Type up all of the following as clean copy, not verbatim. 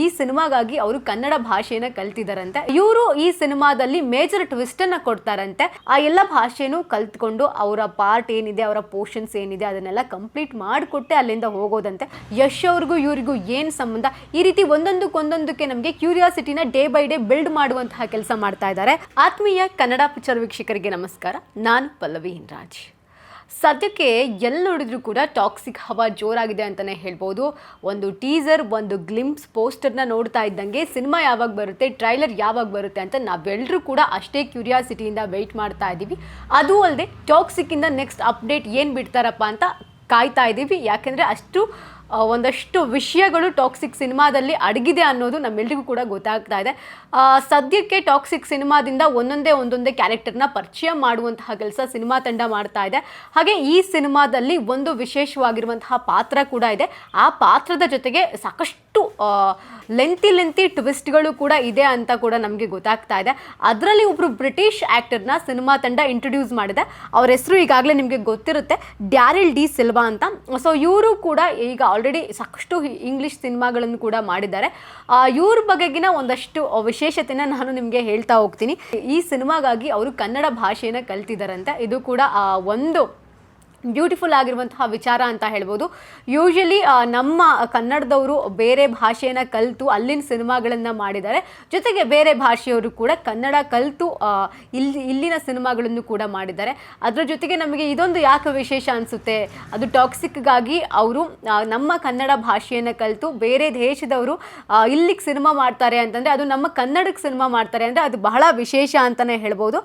ಈ ಸಿನಿಮಾಗಾಗಿ ಅವರು ಕನ್ನಡ ಭಾಷೆನ ಕಲ್ತಿದಾರಂತೆ. ಇವರು ಈ ಸಿನಿಮಾದಲ್ಲಿ ಮೇಜರ್ ಟ್ವಿಸ್ಟ್ ಅನ್ನ ಕೊಡ್ತಾರಂತೆ. ಆ ಎಲ್ಲ ಭಾಷೆನೂ ಕಲ್ತ್ಕೊಂಡು ಅವರ ಪಾರ್ಟ್ ಏನಿದೆ, ಅವರ ಪೋರ್ಷನ್ಸ್ ಏನಿದೆ ಅದನ್ನೆಲ್ಲ ಕಂಪ್ಲೀಟ್ ಮಾಡಿಕೊಟ್ಟೆ ಅಲ್ಲಿಂದ ಹೋಗೋದಂತೆ. ಯಶ್ ಅವ್ರಿಗೂ ಇವರಿಗೂ ಏನು ಸಂಬಂಧ, ಈ ರೀತಿ ಒಂದೊಂದಕ್ಕೆ ನಮಗೆ ಕ್ಯೂರಿಯಾಸಿಟಿನ ಡೇ ಬೈ ಡೇ ಬಿಲ್ಡ್ ಮಾಡುವಂತಹ ಕೆಲಸ ಮಾಡ್ತಾ ಇದ್ದಾರೆ. ಆತ್ಮೀಯ ಕನ್ನಡ ಪಿಕ್ಚರ್ ವೀಕ್ಷಕರಿಗೆ ನಮಸ್ಕಾರ, ನಾನು ಪಲ್ಲವಿ ಹಿನ್ರಾಜ್. ಸದ್ಯಕ್ಕೆ ಎಲ್ಲಿ ನೋಡಿದ್ರು ಕೂಡ ಟಾಕ್ಸಿಕ್ ಹವಾ ಜೋರಾಗಿದೆ ಅಂತಲೇ ಹೇಳ್ಬೋದು. ಒಂದು ಟೀಸರ್, ಒಂದು ಗ್ಲಿಂಪ್ಸ್, ಪೋಸ್ಟರ್ನ ನೋಡ್ತಾ ಇದ್ದಂಗೆ ಸಿನಿಮಾ ಯಾವಾಗ ಬರುತ್ತೆ, ಟ್ರೈಲರ್ ಯಾವಾಗ ಬರುತ್ತೆ ಅಂತ ನಾವೆಲ್ಲರೂ ಕೂಡ ಅಷ್ಟೇ ಕ್ಯೂರಿಯಾಸಿಟಿಯಿಂದ ವೆಯ್ಟ್ ಮಾಡ್ತಾ ಇದ್ದೀವಿ. ಅದೂ ಅಲ್ಲದೆ ಟಾಕ್ಸಿಕ್ಕಿಂದ ನೆಕ್ಸ್ಟ್ ಅಪ್ಡೇಟ್ ಏನು ಬಿಡ್ತಾರಪ್ಪ ಅಂತ ಕಾಯ್ತಾ ಇದ್ದೀವಿ. ಯಾಕೆಂದರೆ ಒಂದಷ್ಟು ವಿಷಯಗಳು ಟಾಕ್ಸಿಕ್ ಸಿನಿಮಾದಲ್ಲಿ ಅಡಗಿದೆ ಅನ್ನೋದು ನಮ್ಮೆಲ್ರಿಗೂ ಕೂಡ ಗೊತ್ತಾಗ್ತಾ ಇದೆ. ಸದ್ಯಕ್ಕೆ ಟಾಕ್ಸಿಕ್ ಸಿನಿಮಾದಿಂದ ಒಂದೊಂದೇ ಕ್ಯಾರೆಕ್ಟರ್ನ ಪರಿಚಯ ಮಾಡುವಂತಹ ಕೆಲಸ ಸಿನಿಮಾ ತಂಡ ಮಾಡ್ತಾ ಇದೆ. ಹಾಗೆ ಈ ಸಿನಿಮಾದಲ್ಲಿ ಒಂದು ವಿಶೇಷವಾಗಿರುವಂತಹ ಪಾತ್ರ ಕೂಡ ಇದೆ. ಆ ಪಾತ್ರದ ಜೊತೆಗೆ ಸಾಕಷ್ಟು ಲೆಂತಿ ಟ್ವಿಸ್ಟ್ಗಳು ಕೂಡ ಇದೆ ಅಂತ ಕೂಡ ನಮಗೆ ಗೊತ್ತಾಗ್ತಾ ಇದೆ. ಅದರಲ್ಲಿ ಒಬ್ಬರು ಬ್ರಿಟಿಷ್ ಆ್ಯಕ್ಟರ್ನ ಸಿನಿಮಾ ತಂಡ ಇಂಟ್ರೊಡ್ಯೂಸ್ ಮಾಡಿದೆ. ಅವ್ರ ಹೆಸರು ಈಗಾಗಲೇ ನಿಮಗೆ ಗೊತ್ತಿರುತ್ತೆ, ಡ್ಯಾರಿಲ್ ಡಿ ಸಿಲ್ವಾ ಅಂತ. ಸೊ ಇವರು ಕೂಡ ಈಗ ಆಲ್ರೆಡಿ ಸಾಕಷ್ಟು ಇಂಗ್ಲೀಷ್ ಸಿನಿಮಾಗಳನ್ನು ಕೂಡ ಮಾಡಿದ್ದಾರೆ. ಇವ್ರ ಬಗೆಗಿನ ಒಂದಷ್ಟು ವಿಶೇಷತೆನ ನಾನು ನಿಮಗೆ ಹೇಳ್ತಾ ಹೋಗ್ತೀನಿ. ಈ ಸಿನಿಮಾಗಾಗಿ ಅವರು ಕನ್ನಡ ಭಾಷೆನ ಕಲ್ತಿದ್ದಾರಂತೆ. ಇದು ಕೂಡ ಒಂದು ಬ್ಯೂಟಿಫುಲ್ ಆಗಿರುವಂತಹ ವಿಚಾರ ಅಂತ ಹೇಳ್ಬೋದು. ಯೂಶಲಿ ನಮ್ಮ ಕನ್ನಡದವರು ಬೇರೆ ಭಾಷೆಯನ್ನು ಕಲಿತು ಅಲ್ಲಿನ ಸಿನಿಮಾಗಳನ್ನು ಮಾಡಿದ್ದಾರೆ. ಜೊತೆಗೆ ಬೇರೆ ಭಾಷೆಯವರು ಕೂಡ ಕನ್ನಡ ಕಲಿತು ಇಲ್ಲಿನ ಸಿನಿಮಾಗಳನ್ನು ಕೂಡ ಮಾಡಿದ್ದಾರೆ. ಅದರ ಜೊತೆಗೆ ನಮಗೆ ಇದೊಂದು ಯಾಕೆ ವಿಶೇಷ ಅನಿಸುತ್ತೆ, ಅದು ಟಾಕ್ಸಿಕ್ಗಾಗಿ ಅವರು ನಮ್ಮ ಕನ್ನಡ ಭಾಷೆಯನ್ನು ಕಲಿತು ಬೇರೆ ದೇಶದವರು ಇಲ್ಲಿಗೆ ಸಿನಿಮಾ ಮಾಡ್ತಾರೆ ಅಂತಂದರೆ, ಅದು ನಮ್ಮ ಕನ್ನಡಕ್ಕೆ ಸಿನಿಮಾ ಮಾಡ್ತಾರೆ ಅಂದರೆ ಅದು ಬಹಳ ವಿಶೇಷ ಅಂತಲೇ ಹೇಳ್ಬೋದು.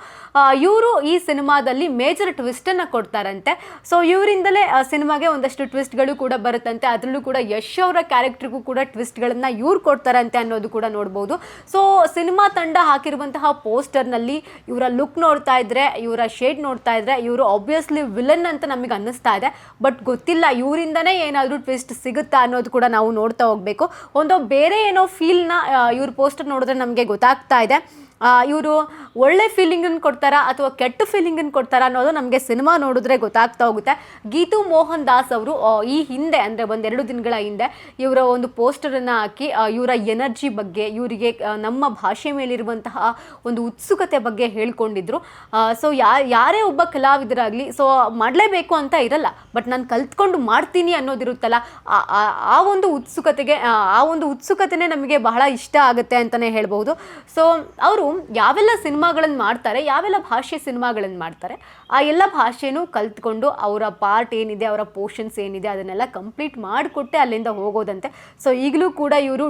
ಇವರು ಈ ಸಿನಿಮಾದಲ್ಲಿ ಮೇಜರ್ ಟ್ವಿಸ್ಟನ್ನು ಕೊಡ್ತಾರಂತೆ. ಸೊ ಇವರಿಂದಲೇ ಸಿನಿಮಾಗೆ ಒಂದಷ್ಟು ಟ್ವಿಸ್ಟ್ಗಳು ಕೂಡ ಬರುತ್ತಂತೆ. ಅದರಲ್ಲೂ ಕೂಡ ಯಶ್ ಅವರ ಕ್ಯಾರೆಕ್ಟರ್ಗೂ ಕೂಡ ಟ್ವಿಸ್ಟ್ಗಳನ್ನು ಇವ್ರು ಕೊಡ್ತಾರಂತೆ ಅನ್ನೋದು ಕೂಡ ನೋಡ್ಬೋದು. ಸೊ ಸಿನಿಮಾ ತಂಡ ಹಾಕಿರುವಂತಹ ಪೋಸ್ಟರ್ನಲ್ಲಿ ಇವರ ಲುಕ್ ನೋಡ್ತಾ ಇದ್ರೆ, ಇವರ ಶೇಡ್ ನೋಡ್ತಾ ಇದ್ರೆ ಇವರು ಆಬ್ವಿಯಸ್ಲಿ ವಿಲನ್ ಅಂತ ನಮಗೆ ಅನ್ನಿಸ್ತಾ ಇದೆ. ಬಟ್ ಗೊತ್ತಿಲ್ಲ, ಇವರಿಂದನೇ ಏನಾದರೂ ಟ್ವಿಸ್ಟ್ ಸಿಗುತ್ತಾ ಅನ್ನೋದು ಕೂಡ ನಾವು ನೋಡ್ತಾ ಹೋಗಬೇಕು. ಒಂದು ಬೇರೆ ಏನೋ ಫೀಲ್ನ ಇವ್ರ ಪೋಸ್ಟರ್ ನೋಡಿದ್ರೆ ನಮಗೆ ಗೊತ್ತಾಗ್ತಾ ಇದೆ. ಇವರು ಒಳ್ಳೆ ಫೀಲಿಂಗನ್ನು ಕೊಡ್ತಾರಾ ಅಥವಾ ಕೆಟ್ಟ ಫೀಲಿಂಗನ್ನು ಕೊಡ್ತಾರಾ ಅನ್ನೋದು ನಮಗೆ ಸಿನಿಮಾ ನೋಡಿದ್ರೆ ಗೊತ್ತಾಗ್ತಾ ಹೋಗುತ್ತೆ. ಗೀತು ಮೋಹನ್ ದಾಸ್ ಅವರು ಈ ಹಿಂದೆ ಅಂದರೆ 1-2 ದಿನಗಳ ಹಿಂದೆ ಇವರ ಒಂದು ಪೋಸ್ಟರನ್ನು ಹಾಕಿ ಇವರ ಎನರ್ಜಿ ಬಗ್ಗೆ, ಇವರಿಗೆ ನಮ್ಮ ಭಾಷೆ ಮೇಲಿರುವಂತಹ ಒಂದು ಉತ್ಸುಕತೆ ಬಗ್ಗೆ ಹೇಳ್ಕೊಂಡಿದ್ರು. ಸೊ ಯಾರೇ ಒಬ್ಬ ಕಲಾವಿದರಾಗಲಿ ಸೊ ಮಾಡಲೇಬೇಕು ಅಂತ ಇರಲ್ಲ, ಬಟ್ ನಾನು ಕಲ್ತ್ಕೊಂಡು ಮಾಡ್ತೀನಿ ಅನ್ನೋದಿರುತ್ತಲ್ಲ, ಆ ಒಂದು ಉತ್ಸುಕತೆನೇ ನಮಗೆ ಬಹಳ ಇಷ್ಟ ಆಗುತ್ತೆ ಅಂತಲೇ ಹೇಳ್ಬೋದು. ಸೊ ಅವರು ಯಾವೆಲ್ಲ ಸಿನಿಮಾಗಳನ್ನು ಮಾಡ್ತಾರೆ, ಯಾವೆಲ್ಲ ಭಾಷೆ ಸಿನಿಮಾಗಳನ್ನು ಮಾಡ್ತಾರೆ, ಆ ಎಲ್ಲ ಭಾಷೆನೂ ಕಲ್ತ್ಕೊಂಡು ಅವರ ಪಾರ್ಟ್ ಏನಿದೆ, ಅವರ ಪೋರ್ಷನ್ಸ್ ಏನಿದೆ ಅದನ್ನೆಲ್ಲ ಕಂಪ್ಲೀಟ್ ಮಾಡಿಕೊಟ್ಟೆ ಅಲ್ಲಿಂದ ಹೋಗೋದಂತೆ. ಸೊ ಈಗಲೂ ಕೂಡ ಇವರು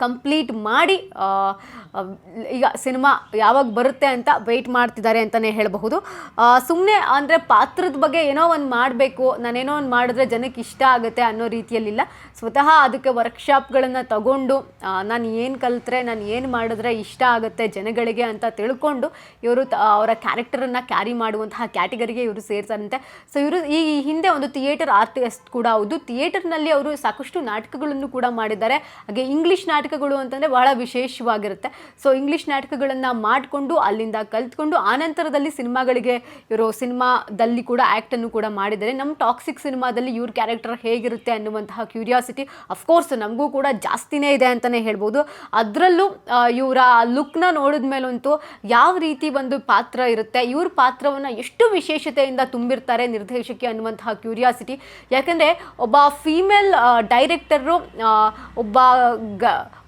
ಕಂಪ್ಲೀಟ್ ಮಾಡಿ ಈಗ ಸಿನಿಮಾ ಯಾವಾಗ ಬರುತ್ತೆ ಅಂತ ವೆಯ್ಟ್ ಮಾಡ್ತಿದ್ದಾರೆ ಅಂತಲೇ ಹೇಳಬಹುದು. ಸುಮ್ಮನೆ ಅಂದರೆ ಪಾತ್ರದ ಬಗ್ಗೆ ಏನೋ ಒಂದು ಮಾಡಬೇಕು, ನಾನೇನೋ ಒಂದು ಮಾಡಿದ್ರೆ ಜನಕ್ಕೆ ಇಷ್ಟ ಆಗುತ್ತೆ ಅನ್ನೋ ರೀತಿಯಲ್ಲಿಲ್ಲ. ಸ್ವತಃ ಅದಕ್ಕೆ ವರ್ಕ್ಶಾಪ್ಗಳನ್ನು ತಗೊಂಡು ನಾನು ಏನು ಕಲಿತ್ರೆ, ನಾನು ಏನು ಮಾಡಿದ್ರೆ ಇಷ್ಟ ಆಗುತ್ತೆ ಜನಗಳಿಗೆ ಅಂತ ತಿಳ್ಕೊಂಡು ಇವರು ಅವರ ಕ್ಯಾರೆಕ್ಟರನ್ನು ಕ್ಯಾರಿ ಮಾಡುವಂತಹ ಕ್ಯಾಟಗರಿಗೆ ಇವರು ಸೇರ್ತಾರಂತೆ. ಸೊ ಇವರು ಈ ಹಿಂದೆ ಒಂದು ಥಿಯೇಟರ್ ಆರ್ಟಿಸ್ಟ್ ಕೂಡ ಹೌದು. ಥಿಯೇಟರ್ನಲ್ಲಿ ಅವರು ಸಾಕಷ್ಟು ನಾಟಕಗಳನ್ನು ಕೂಡ ಮಾಡಿದ್ದಾರೆ. ಹಾಗೆ ಇಂಗ್ಲೀಷ್ ನಾಟಕಗಳು ಅಂತಂದರೆ ಬಹಳ ವಿಶೇಷವಾಗಿರುತ್ತೆ. ಸೊ ಇಂಗ್ಲೀಷ್ ನಾಟಕಗಳನ್ನು ಮಾಡಿಕೊಂಡು ಅಲ್ಲಿಂದ ಕಲ್ತ್ಕೊಂಡು ಆನಂತರದಲ್ಲಿ ಸಿನಿಮಾಗಳಿಗೆ ಇವರು ಸಿನಿಮಾದಲ್ಲಿ ಕೂಡ ಆ್ಯಕ್ಟನ್ನು ಕೂಡ ಮಾಡಿದ್ದಾರೆ. ನಮ್ಮ ಟಾಕ್ಸಿಕ್ ಸಿನಿಮಾದಲ್ಲಿ ಇವ್ರ ಕ್ಯಾರೆಕ್ಟರ್ ಹೇಗಿರುತ್ತೆ ಅನ್ನುವಂತಹ ಕ್ಯೂರಿಯಾಸಿಟಿ ಅಫ್ಕೋರ್ಸ್ ನಮಗೂ ಕೂಡ ಜಾಸ್ತಿನೇ ಇದೆ ಅಂತಲೇ ಹೇಳ್ಬೋದು. ಅದರಲ್ಲೂ ಇವರ ಲುಕ್ನ ನೋಡಿದ ಮೇಲಂತೂ ಯಾವ ರೀತಿ ಒಂದು ಪಾತ್ರ ಇರುತ್ತೆ, ಇವ್ರ ಪಾತ್ರವನ್ನು ಎಷ್ಟು ವಿಶೇಷತೆಯಿಂದ ತುಂಬಿರ್ತಾರೆ ನಿರ್ದೇಶಕಿ ಅನ್ನುವಂತಹ ಕ್ಯೂರಿಯಾಸಿಟಿ. ಯಾಕೆಂದರೆ ಒಬ್ಬ ಫೀಮೇಲ್ ಡೈರೆಕ್ಟರು ಒಬ್ಬ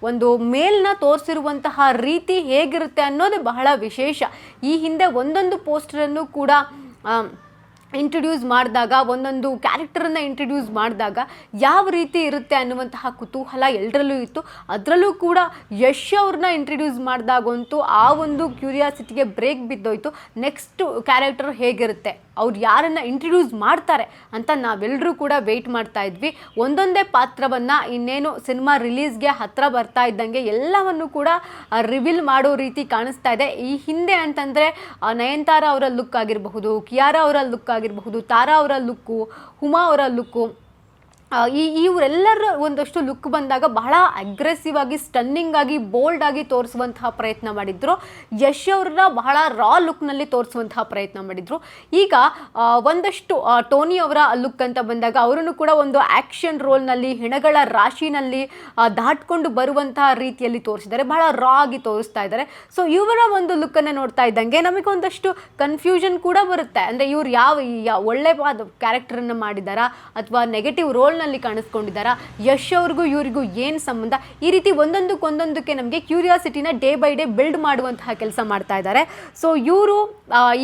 ಒಂದು ಮೇಲ್ನ ತೋರಿಸಿರುವಂತಹ ರೀತಿ ಹೇಗಿರುತ್ತೆ ಅನ್ನೋದು ಬಹಳ ವಿಶೇಷ. ಈ ಹಿಂದೆ ಒಂದೊಂದು ಪೋಸ್ಟರನ್ನು ಕೂಡ ಇಂಟ್ರೊಡ್ಯೂಸ್ ಮಾಡಿದಾಗ, ಒಂದೊಂದು ಕ್ಯಾರೆಕ್ಟರನ್ನು ಇಂಟ್ರೊಡ್ಯೂಸ್ ಮಾಡಿದಾಗ ಯಾವ ರೀತಿ ಇರುತ್ತೆ ಅನ್ನುವಂತಹ ಕುತೂಹಲ ಎಲ್ಲರಲ್ಲೂ ಇತ್ತು. ಅದರಲ್ಲೂ ಕೂಡ ಯಶ್ ಅವ್ರನ್ನ ಇಂಟ್ರೊಡ್ಯೂಸ್ ಮಾಡಿದಾಗಂತೂ ಆ ಒಂದು ಕ್ಯೂರಿಯಾಸಿಟಿಗೆ ಬ್ರೇಕ್ ಬಿದ್ದೋಯ್ತು. ನೆಕ್ಸ್ಟ್ ಕ್ಯಾರೆಕ್ಟರ್ ಹೇಗಿರುತ್ತೆ, ಅವ್ರು ಯಾರನ್ನು ಇಂಟ್ರೊಡ್ಯೂಸ್ ಮಾಡ್ತಾರೆ ಅಂತ ನಾವೆಲ್ಲರೂ ಕೂಡ ವೆಯ್ಟ್ ಮಾಡ್ತಾ ಇದ್ವಿ. ಒಂದೊಂದೇ ಪಾತ್ರವನ್ನು ಇನ್ನೇನು ಸಿನಿಮಾ ರಿಲೀಸ್ಗೆ ಹತ್ತಿರ ಬರ್ತಾ ಇದ್ದಂಗೆ ಎಲ್ಲವನ್ನು ಕೂಡ ರಿವೀಲ್ ಮಾಡೋ ರೀತಿ ಕಾಣಿಸ್ತಾ ಇದೆ. ಈ ಹಿಂದೆ ಅಂತಂದರೆ ನಯನತಾರಾ ಅವರ ಲುಕ್ ಆಗಿರಬಹುದು, ಕಿಯಾರಾ ಅವರ ಲುಕ್ ಆಗಿರಬಹುದು, ತಾರಾ ಅವರ ಲುಕ್ಕು, ಹುಮಾ ಅವರ ಲುಕ್ಕು, ಇವರೆಲ್ಲರ ಒಂದಷ್ಟು ಲುಕ್ ಬಂದಾಗ ಬಹಳ ಅಗ್ರೆಸಿವ್ ಆಗಿ, ಸ್ಟನ್ನಿಂಗ್ ಆಗಿ, ಬೋಲ್ಡ್ ಆಗಿ ತೋರಿಸುವಂತಹ ಪ್ರಯತ್ನ ಮಾಡಿದ್ರು. ಯಶ್ ಅವ್ರನ್ನ ಬಹಳ ರಾ ಲುಕ್ನಲ್ಲಿ ತೋರಿಸುವಂತಹ ಪ್ರಯತ್ನ ಮಾಡಿದ್ರು. ಈಗ ಒಂದಷ್ಟು ಟೋನಿ ಅವರ ಲುಕ್ ಅಂತ ಬಂದಾಗ ಅವರನ್ನು ಕೂಡ ಒಂದು ಆ್ಯಕ್ಷನ್ ರೋಲ್ನಲ್ಲಿ, ಹೆಣಗಳ ರಾಶಿನಲ್ಲಿ ದಾಟ್ಕೊಂಡು ಬರುವಂತಹ ರೀತಿಯಲ್ಲಿ ತೋರಿಸಿದ್ದಾರೆ. ಬಹಳ ರಾ ಆಗಿ ತೋರಿಸ್ತಾ ಇದ್ದಾರೆ. ಸೊ ಇವರ ಒಂದು ಲುಕ್ಕನ್ನು ನೋಡ್ತಾ ಇದ್ದಂಗೆ ನಮಗೆ ಒಂದಷ್ಟು ಕನ್ಫ್ಯೂಷನ್ ಕೂಡ ಬರುತ್ತೆ. ಅಂದರೆ ಇವ್ರು ಯಾವ ಒಳ್ಳೆ ಕ್ಯಾರೆಕ್ಟರನ್ನು ಮಾಡಿದ್ದಾರಾ ಅಥವಾ ನೆಗೆಟಿವ್ ರೋಲ್ನಲ್ಲಿ ಕಾಣಿಸ್ಕೊಂಡಿದ್ದಾರಾ, ಯಶ್ ಅವ್ರಿಗೂ ಇವರಿಗೂ ಏನು ಸಂಬಂಧ, ಈ ರೀತಿ ಒಂದೊಂದಕ್ಕೆ ನಮಗೆ ಕ್ಯೂರಿಯಾಸಿಟಿನ ಡೇ ಬೈ ಡೇ ಬಿಲ್ಡ್ ಮಾಡುವಂತಹ ಕೆಲಸ ಮಾಡ್ತಾ ಇದ್ದಾರೆ. ಸೊ ಇವರು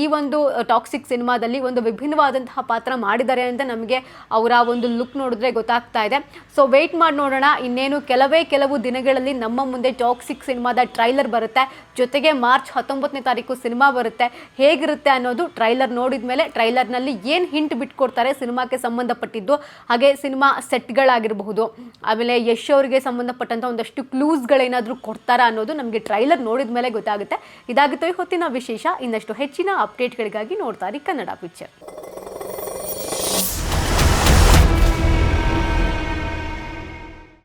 ಈ ಒಂದು ಟಾಕ್ಸಿಕ್ ಸಿನಿಮಾದಲ್ಲಿ ಒಂದು ವಿಭಿನ್ನವಾದಂತಹ ಪಾತ್ರ ಮಾಡಿದ್ದಾರೆ ಅಂತ ನಮಗೆ ಅವರ ಒಂದು ಲುಕ್ ನೋಡಿದ್ರೆ ಗೊತ್ತಾಗ್ತಾ ಇದೆ. ಸೊ ವೆಯ್ಟ್ ಮಾಡಿ ನೋಡೋಣ. ಇನ್ನೇನು ಕೆಲವು ದಿನಗಳಲ್ಲಿ ನಮ್ಮ ಮುಂದೆ ಟಾಕ್ಸಿಕ್ ಸಿನಿಮಾದ ಟ್ರೈಲರ್ ಬರುತ್ತೆ. ಜೊತೆಗೆ ಮಾರ್ಚ್ 19ನೇ ತಾರೀಕು ಸಿನಿಮಾ ಬರುತ್ತೆ. ಹೇಗಿರುತ್ತೆ ಅನ್ನೋದು ಟ್ರೈಲರ್ ನೋಡಿದ ಮೇಲೆ, ಟ್ರೈಲರ್ನಲ್ಲಿ ಏನು ಹಿಂಟ್ ಬಿಟ್ಕೊಡ್ತಾರೆ ಸಿನಿಮಾಕ್ಕೆ ಸಂಬಂಧಪಟ್ಟಿದ್ದು, ಹಾಗೆ ಸಿನಿಮಾ ಸೆಟ್ಗಳಾಗಿರಬಹುದು, ಆಮೇಲೆ ಯಶ್ ಅವರಿಗೆ ಸಂಬಂಧಪಟ್ಟಂಥ ಒಂದಷ್ಟು ಕ್ಲೂಸ್ಗಳೇನಾದರೂ ಕೊಡ್ತಾರಾ ಅನ್ನೋದು ನಮಗೆ ಟ್ರೈಲರ್ ನೋಡಿದ ಮೇಲೆ ಗೊತ್ತಾಗುತ್ತೆ. ಇದಾಗುತ್ತೆ ಈ ಹೊತ್ತಿನ ವಿಶೇಷ. ಇನ್ನಷ್ಟು ಹೆಚ್ಚಿನ ಅಪ್ಡೇಟ್ಗಳಿಗಾಗಿ ನೋಡ್ತಾ ಇರಿ ಕನ್ನಡ ಪಿಕ್ಚರ್.